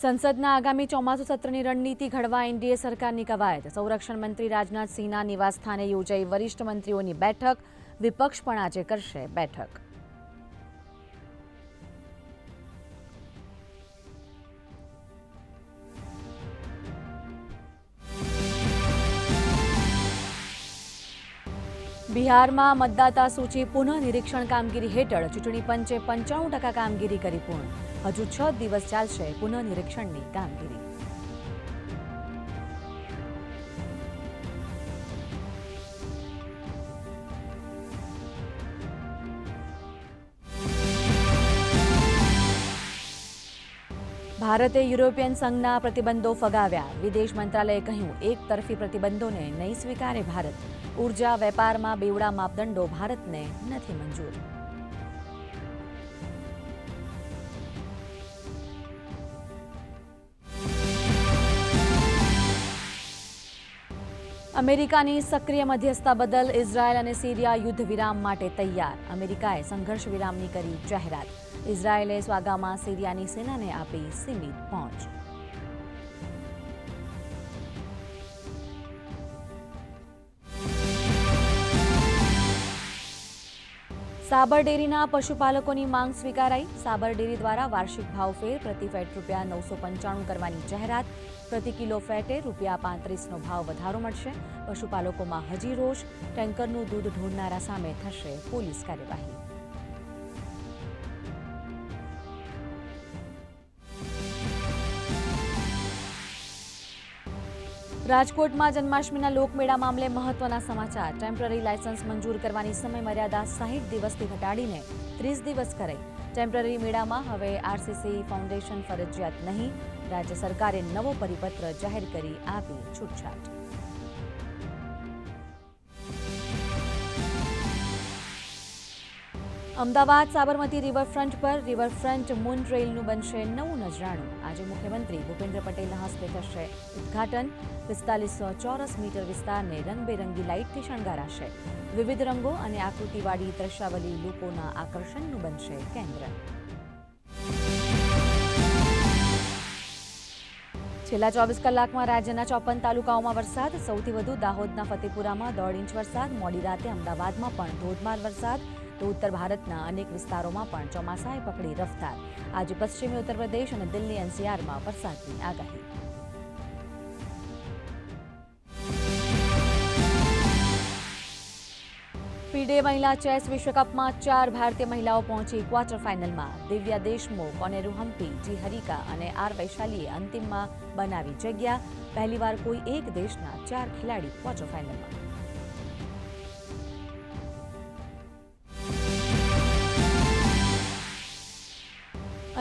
સંસદના આગામી ચોમાસુ સત્રની રણનીતિ ઘડવા એનડીએ સરકારની કવાયત. સંરક્ષણ મંત્રી રાજનાથસિંહના નિવાસસ્થાને યોજાઈ વરિષ્ઠ મંત્રીઓની બેઠક. વિપક્ષ પણ આજે કરશે બેઠક. બિહારમાં મતદાતા સૂચિ પુનઃનિરીક્ષણ કામગીરી હેઠળ ચૂંટણી પંચે 95% કામગીરી કરી પૂર્ણ. હજુ 6 દિવસ ચાલશે પુનઃનિરીક્ષણની કામગીરી. ભારતે યુરોપિયન સંઘના પ્રતિબંધો ફગાવ્યા. વિદેશ મંત્રાલયે કહ્યું, એકતરફી પ્રતિબંધોને નહીં સ્વીકારે ભારત. ઉર્જા વેપારમાં બેવડા માપદંડો ભારતને નથી મંજૂર. અમેરિકાની સક્રિય મધ્યસ્થતા બદલ ઇઝરાયલ અને સિરિયા યુદ્ધ વિરામ માટે તૈયાર. અમેરિકાએ સંઘર્ષ વિરામની કરી જાહેરાત. ઇઝરાયલે સ્વાગામાં સિરિયાની સેનાને આપી સીમિત પહોંચ. સાબર ડેરીના પશુપાલકોની માંગ સ્વીકારાઈ. સાબર ડેરી દ્વારા વાર્ષિક ભાવફેર પ્રતિ ફેટ રૂપિયા 995 કરવાની જાહેરાત. પ્રતિ કિલો ફેટે રૂપિયા 35નો ભાવ વધારો મળશે. પશુપાલકોમાં હજી રોષ. ટેન્કરનું દૂધ ઢોળનારા સામે થશે પોલીસ કાર્યવાહી. રાજકોટમાં જન્માષ્ટમીના લોકમેળા મામલે મહત્વના સમાચાર. ટેમ્પરરી લાયસન્સ મંજૂર કરવાની સમયમર્યાદા 60 દિવસથી ઘટાડીને 30 દિવસ કરાઈ. ટેમ્પરરી મેળામાં હવે આરસીસી ફાઉન્ડેશન ફરજિયાત નહીં. રાજ્ય સરકારે નવો પરિપત્ર જાહેર કરી આપી છૂટછાટ. અમદાવાદ સાબરમતી રિવરફ્રન્ટ પર રિવરફ્રન્ટ મૂન ટ્રેઇલનું બનશે નવું નજરાણું. આજે મુખ્યમંત્રી ભૂપેન્દ્ર પટેલના હસ્તે થશે ઉદ્ઘાટન. 4500 ચોરસ મીટર વિસ્તારને રંગબેરંગી લાઇટથી શણગારાશે. વિવિધ રંગો અને આકૃતિવાળી દ્રશ્યાવલી લોકોના આકર્ષણનું બનશે કેન્દ્ર. છેલ્લા 24 કલાકમાં રાજ્યના 54 તાલુકાઓમાં વરસાદ. સૌથી વધુ દાહોદના ફતેપુરામાં 1.5 ઇંચ વરસાદ. મોડી રાતે અમદાવાદમાં પણ ધોધમાર વરસાદ. તો ઉત્તર ભારતના અનેક વિસ્તારોમાં પણ ચોમાસાએ પકડી રફતાર. આજે પશ્ચિમી ઉત્તર પ્રદેશ અને દિલ્હી એનસીઆરમાં વરસાદની આગાહી. ફીડે મહિલા ચેસ વિશ્વકપમાં 4 ભારતીય મહિલાઓ પહોંચી ક્વાર્ટર ફાઇનલમાં. દિવ્યા દેશમુખ, કોનેરુ હમ્પી, જી હરિકા અને આર વૈશાલીએ અંતિમમાં બનાવી જગ્યા. પહેલીવાર કોઈ એક દેશના 4 ખેલાડી ક્વાર્ટર ફાઇનલમાં.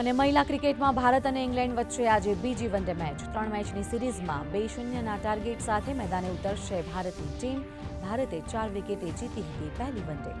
અને મહિલા ક્રિકેટમાં ભારત અને ઇંગ્લેન્ડ વચ્ચે આજે બીજી વનડે મેચ. 3 મેચની સિરીઝમાં 2-0ના ટાર્ગેટ સાથે મેદાને ઉતરશે ભારતની ટીમ. ભારતે 4 વિકેટે જીતી હતી પહેલી વનડે.